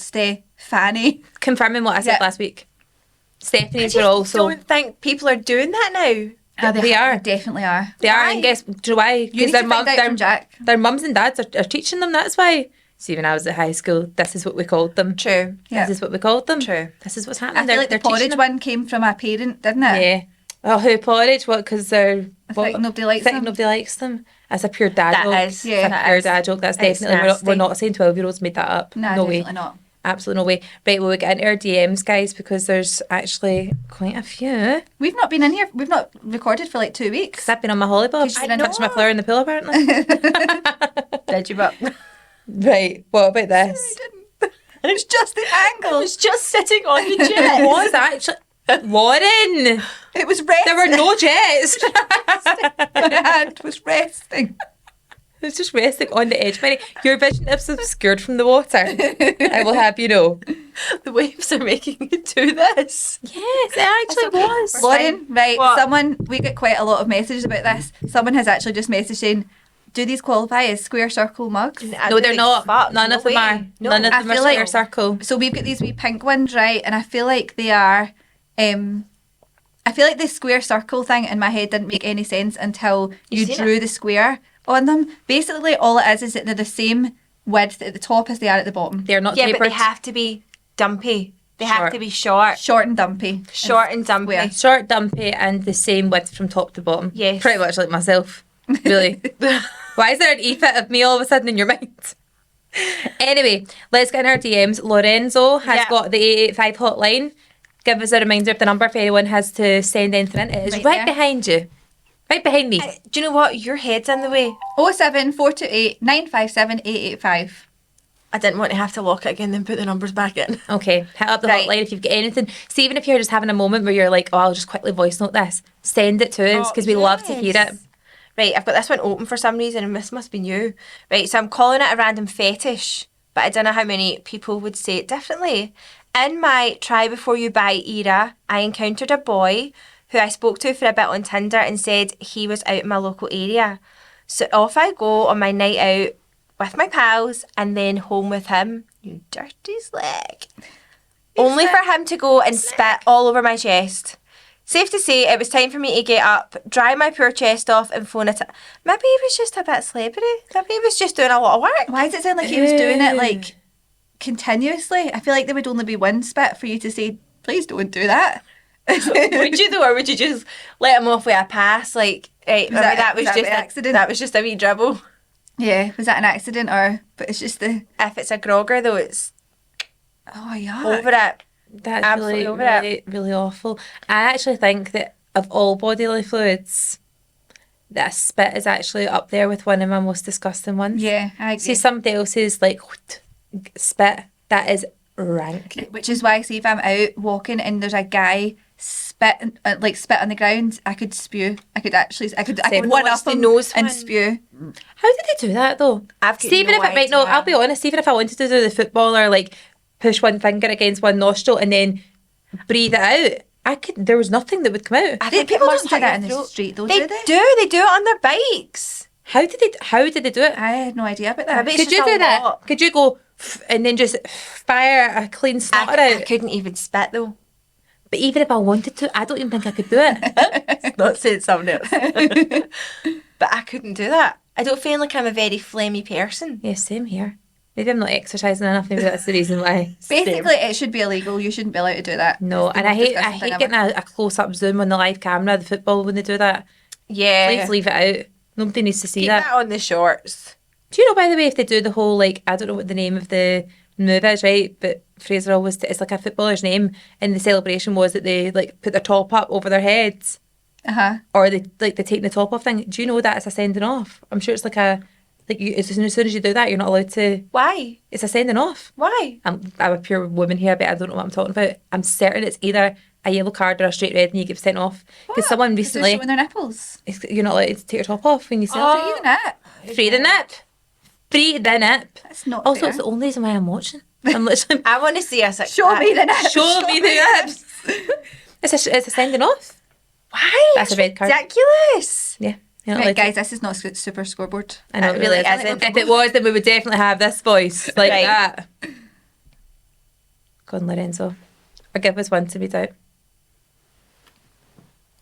Fanny. Confirming what I said Yeah. last week. Stephanie's I were also. don't think people are doing that now. They are. They definitely are. They are, Why? and guess do you know why? You Because need to find out from Jack. their mums and dads are teaching them. That's why. See, when I was at high school, this is what we called them. True. Yeah. This is what we called them. True. This is what's I happening. feel like the They're teaching porridge them. one came from a parent, didn't it? Yeah. Oh, who porridge? What? Because they're I think nobody likes think them. nobody likes them. That's a pure dad That joke. is. Yeah. It's a that pure is. dad joke. That's It's definitely we're nasty. not saying 12-year-olds made that up. No, No way. definitely not. Absolutely no way. Right, well, we get into our DMs, guys, because there's actually quite a few. We've not been in here. We've not recorded for like 2 weeks. Because I've been on my holiday. Because I you've been touched my flower in the pool, apparently. Did you? But Right, what about this? It was just the angle. I was just sitting on the It jet. was actually... Lauren! It was resting. There were no jets. My hand was resting. It was just resting on the edge. Mary, your vision is obscured from the water. I will have you know. The waves are making you do this. Yes, it actually was. Lauren, right, What? we get quite a lot of messages about this. Someone has actually just messaged saying, do these qualify as square circle mugs? No, they're not. None of them are. None of I them are feel square like- circle. So we've got these wee pink ones, right? And I feel like they are, I feel like the square circle thing in my head didn't make any sense until you seen drew the square on them. Basically, all it is that they're the same width at the top as they are at the bottom. They're not Yeah, tapered. but they have to be dumpy. They have Short. to be short. Short and dumpy. Short and dumpy. square. Short, dumpy, and the same width from top to bottom. Yes. Pretty much like myself. Really. Why is there an e-fit of me all of a sudden in your mind? Anyway, let's get in our DMs. Lorenzo has Yeah. got the 885 hotline. Give us a reminder of the number if anyone has to send anything in. It is Right right there. behind you. Right behind me. Do you know what? Your head's in the way. 07428 957 885. I didn't want to have to lock it again and put the numbers back in. Okay, hit up the Right. hotline if you've got anything. See, even if you're just having a moment where you're like, oh, I'll just quickly voice note this, send it to us because we love to hear it. Right, I've got this one open for some reason and this must be new. Right, so I'm calling it a random fetish, but I don't know how many people would say it differently. In my try before you buy era, I encountered a boy who I spoke to for a bit on Tinder and said he was out in my local area. So off I go on my night out with my pals and then home with him. You dirty slag. Only for him to go and spit all over my chest. Safe to say, it was time for me to get up, dry my poor chest off and phone it. Maybe he was just a bit slippery. Maybe he was just doing a lot of work. Why does it sound like he was doing it like continuously? I feel like there would only be one spit for you to say, please don't do that. Would you though, or would you just let him off with a pass? Like, right, maybe that was was that just by an accident? That was just a wee dribble. Yeah, was that an accident or? But it's just the. If it's a grogger though, it's Oh yeah. over it. That's Absolutely really, over it. really, really awful. I actually think that of all bodily fluids, that spit is actually up there with one of my most disgusting ones. Yeah, I agree. See somebody else's like spit, that is rank. Which is why, see, if I'm out walking and there's a guy spit on the ground, I could spew. I could Same. one What's up the him nose and one? spew. How did they do that though? I've got See, even no if right, no, idea. I'll be honest. Even if I wanted to do the footballer, like push one finger against one nostril and then breathe it out, I could. There was nothing that would come out. I think People it must don't do hurt that your in the throat. street, though, They do they? They do it on their bikes. How did they do it? I had no idea about that. Maybe it's Could you just a do that? lot. Could you go and then just fire a clean snutter I out? couldn't even spit though. But even if I wanted to, I don't even think I could do it. Not saying something else. But I couldn't do that. I don't feel like I'm a very flamey person. Yeah, same here. Maybe I'm not exercising enough. Maybe that's the reason why. Basically, it should be illegal. You shouldn't be allowed to do that. No, It's the and I most hate disgusting thing getting ever. a close-up zoom on the live camera, the football, when they do that. Yeah. Please leave it out. Nobody needs to see Keep that. that on the shorts. Do you know, by the way, if they do the whole, like, I don't know what the name of the move is, right? But Fraser always, it's like a footballer's name. And the celebration was that they, like, put their top up over their heads. Uh-huh. Or they taking the top off thing. Do you know that it's a sending off? I'm sure it's like a, like, you, as soon as you do that, you're not allowed to, Why? it's a sending off. Why? I'm a pure woman here, but I don't know what I'm talking about. I'm certain it's either a yellow card or a straight red and you get sent off. Because someone They're recently, showing their nipples. you're not allowed to take your top off when you say Free the nip. free the nip. Free the nip. That's not Also, fair. it's the only reason why I'm watching. I'm literally, I want to see a six Show me the nips. show me the nips. It's a sending off. Why? That's a red card. Ridiculous. Yeah. You're not Right, allowed to- guys, this is not Super Scoreboard. I know It it really really isn't. If it was, then we would definitely have this voice like Right. that. Go on, Lorenzo. Or give us one to read out.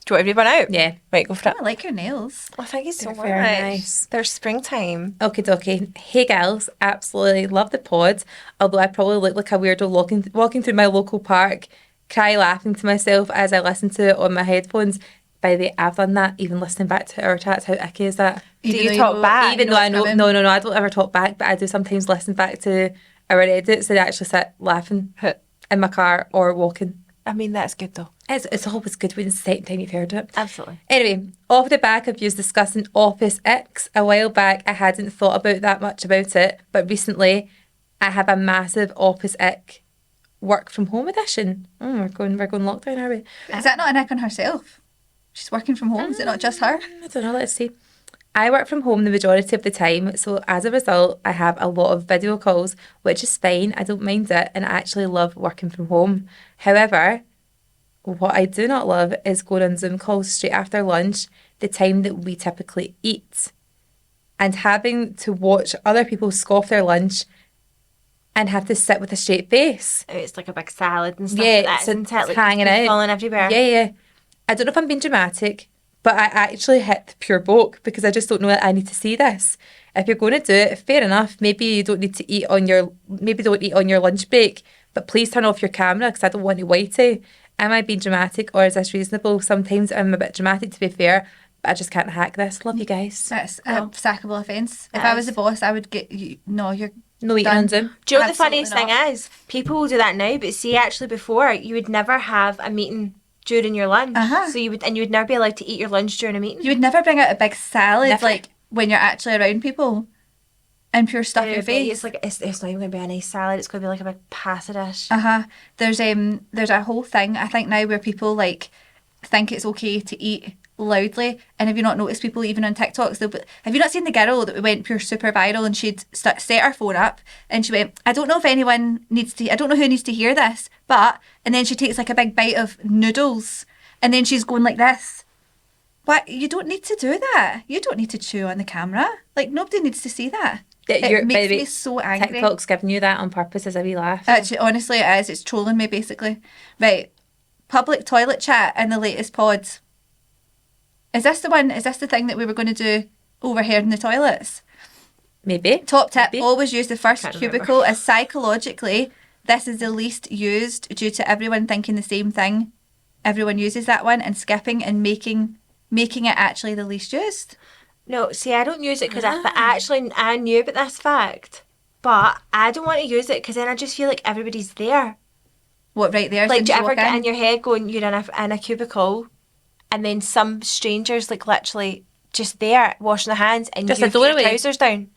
Do you want everyone out? Yeah. Right, go for it. I like your nails. Oh, thank you so They're much. very nice. They're springtime. Okie dokie. Hey girls, absolutely love the pod. Although I probably look like a weirdo walking through my local park, cry laughing to myself as I listen to it on my headphones. By the way, I've done that, even listening back to our chats. How icky is that? Do Even you though talk know- back? Even though I know, it's no, coming. I don't ever talk back, but I do sometimes listen back to our edits and I actually sit laughing in my car or walking. I mean, that's good though. It's always good when it's the second time you've heard it. Absolutely. Anyway, off the back of you discussing office icks, a while back I hadn't thought about that much about it, but recently I have a massive office ick. Work from home edition. We're going lockdown, are we? Is that not an ick on herself? She's working from home. Is it not just her? I don't know, let's see. I work from home the majority of the time, so as a result, I have a lot of video calls, which is fine. I don't mind it, and I actually love working from home. However, what I do not love is going on Zoom calls straight after lunch, the time that we typically eat, and having to watch other people scoff their lunch and have to sit with a straight face. It's like a big salad and stuff Yeah, like that, so isn't it? it's Like hanging out. falling everywhere. Yeah. I don't know if I'm being dramatic, but I actually hit the pure bulk because I just don't know that I need to see this. If you're going to do it, fair enough. Maybe you don't need to eat on your lunch break, but please turn off your camera because I don't want to whitey. Am I being dramatic or is this reasonable? Sometimes I'm a bit dramatic, to be fair, but I just can't hack this. Love you guys. That's a sackable offence. If I was the boss, I would get you. No, you're No eating done. on Zoom. Do you know what the Absolutely funniest thing not. is? People will do that now, but see, actually before, you would never have a meeting during your lunch. Uh-huh. So you would never be allowed to eat your lunch during a meeting. You would never bring out a big salad Never. like when you're actually around people and pure stuff your face. It's like it's not even going to be a nice salad. It's going to be like a big pasta dish. There's a whole thing I think now where people like think it's okay to eat loudly, and have you not noticed people even on TikToks? Have you not seen the girl that went pure super viral and she'd set her phone up and she went, I don't know who needs to hear this, but, and then she takes like a big bite of noodles and then she's going like this. What? You don't need to do that. You don't need to chew on the camera. Like nobody needs to see that. Yeah, It by the makes way, me so angry. TikTok's giving you that on purpose as a wee laugh. Actually, honestly, it is. It's trolling me, basically. Right. Public toilet chat in the latest pod. Is this the one? Is this the thing that we were going to do overheard in the toilets? Maybe. Top tip, Maybe. always use the first Can't cubicle as psychologically this is the least used due to everyone thinking the same thing. Everyone uses that one and skipping and making it actually the least used. No, see, I don't use it because I knew about this fact, but I don't want to use it because then I just feel like everybody's there. What, right there? Like, since do you you ever walk get in? in your head going, you're in a cubicle, and then some strangers like literally just there washing their hands, and Just you a get your doorway. trousers down.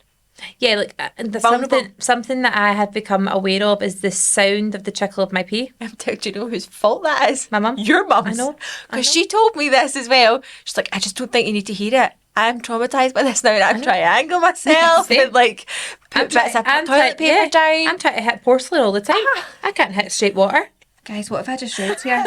Yeah, like Vulnerable. something that I have become aware of is the sound of the trickle of my pee. Do you know whose fault that is? My mum. Your mum's. I know. Because she told me this as well. She's like, I just don't think you need to hear it. I'm traumatised by this now, and I'm trying to angle myself Same. and like put bits of toilet paper down. I'm trying to hit porcelain all the time. I can't hit straight water. Guys, what have I just read here?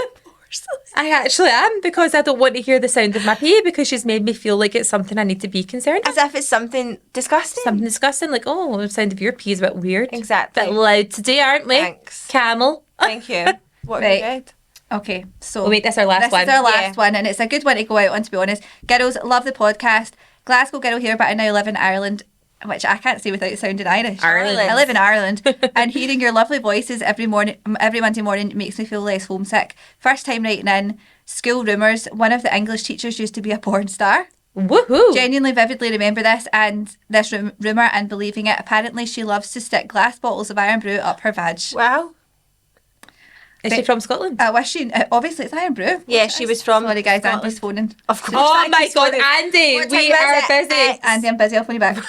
I actually am because I don't want to hear the sound of my pee because she's made me feel like it's something I need to be concerned As with. if it's something disgusting. Something disgusting, like, oh, the sound of your pee is a bit weird. Exactly. Bit loud today, aren't we? Thanks. Camel. Thank you. What have Right. you read? Okay, so Oh, wait, that's our last this one. is our last Yeah. one, and it's a good one to go out on, to be honest. Girls, love the podcast. Glasgow girl here, but I now live in Ireland, which I can't say without sounding Irish. Ireland. I live in Ireland, and hearing your lovely voices every Monday morning makes me feel less homesick. First time writing in. School rumours. One of the English teachers used to be a porn star. Woohoo! Genuinely vividly remember this and this rumour and believing it. Apparently she loves to stick glass bottles of Iron Brew up her vag. Wow. Is she from Scotland? I wish she... obviously it's Iron Brew. Yeah, she was from Sorry guys, Scotland. Andy's phoning. Of course. Oh my Andy's God, phoning. Andy, What we time are is it? busy. Andy, I'm busy, I'll phone you back.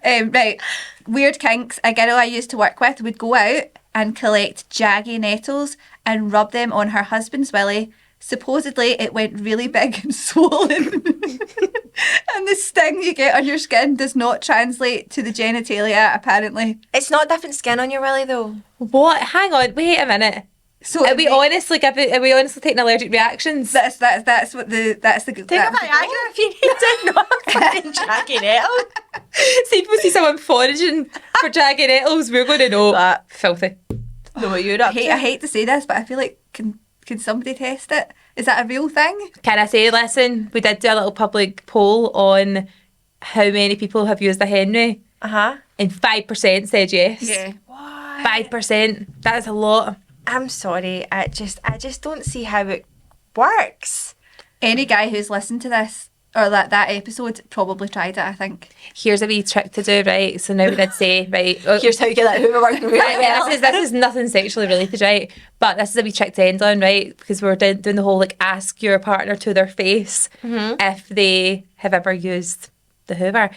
Right. Weird kinks. A girl I used to work with would go out and collect jaggy nettles and rub them on her husband's willy. Supposedly, it went really big and swollen. And the sting you get on your skin does not translate to the genitalia, apparently. It's not different skin on your willy, though. What? Hang on, wait a minute. So Are we honestly taking allergic reactions? That's what that's the Think about Viagra if you need not fucking jaggy nettle. See, if we see someone foraging for jaggy nettles, we're going to know That. filthy. Know what you're up I hate to say this, but I feel like can somebody test it? Is that a real thing? Can I say, listen, we did do a little public poll on how many people have used a Henry, Uh-huh. and 5% said yes. Yeah. What? 5%. That is a lot. I'm sorry. I just don't see how it works. Any guy who's listened to this or that episode probably tried it, I think. Here's a wee trick to do, right? So now we did say, right, Here's how you get that hoover working really well. this is nothing sexually related, right? But this is a wee trick to end on, right? Because we're doing the whole like ask your partner to their face if they have ever used the Hoover.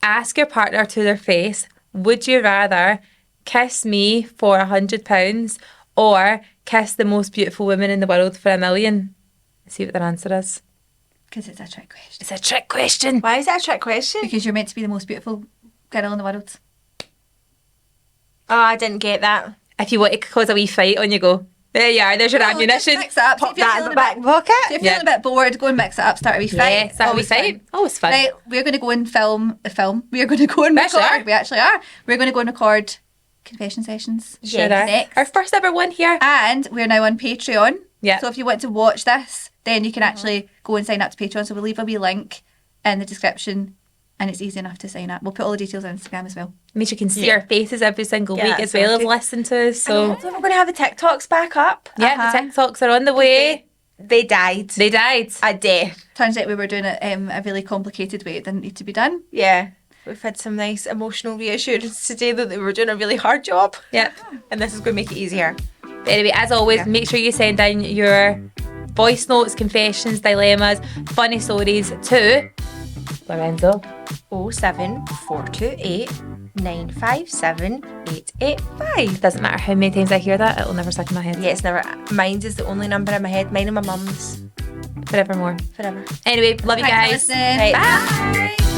Ask your partner to their face, would you rather kiss me for £100 or kiss the most beautiful woman in the world for $1 million? See what their answer is. Because it's a trick question. It's a trick question. Why is that a trick question? Because you're meant to be the most beautiful girl in the world. Oh, I didn't get that. If you want to cause a wee fight, on you go. There you are, there's your ammunition. Mix it up. Pop that in the back pocket. If you're feeling a bit bored, go and mix it up. Start a wee fight. Yeah, start a wee Always fight. fun. Always fun. Right, we're going to go and film a film. We're going to go and We actually record. are. We actually are. We're going to go and record confession sessions. Sure are. Next. Our first ever one here. And we're now on Patreon. Yeah. So if you want to watch this, then you can actually go and sign up to Patreon. So we'll leave a wee link in the description and it's easy enough to sign up. We'll put all the details on Instagram as well. Means you can see our faces every single Yeah, week that's as well as sorted. listen to us. So We're going to have the TikToks back up. yeah, the TikToks are on the way. They died. They died. A death. Turns out we were doing it a really complicated way. It didn't need to be done. Yeah. We've had some nice emotional reassurance today that they were doing a really hard job. Yeah. And this is going to make it easier. But anyway, as always, make sure you send in your voice notes, confessions, dilemmas, funny stories to Lorenzo. 07428 957 885. Doesn't matter how many times I hear that, it'll never stick in my head. Yeah, it's never. Mine's is the only number in my head. Mine and my mum's. Forevermore. Forever. Anyway, love you Thanks for guys. listening. Right. Bye.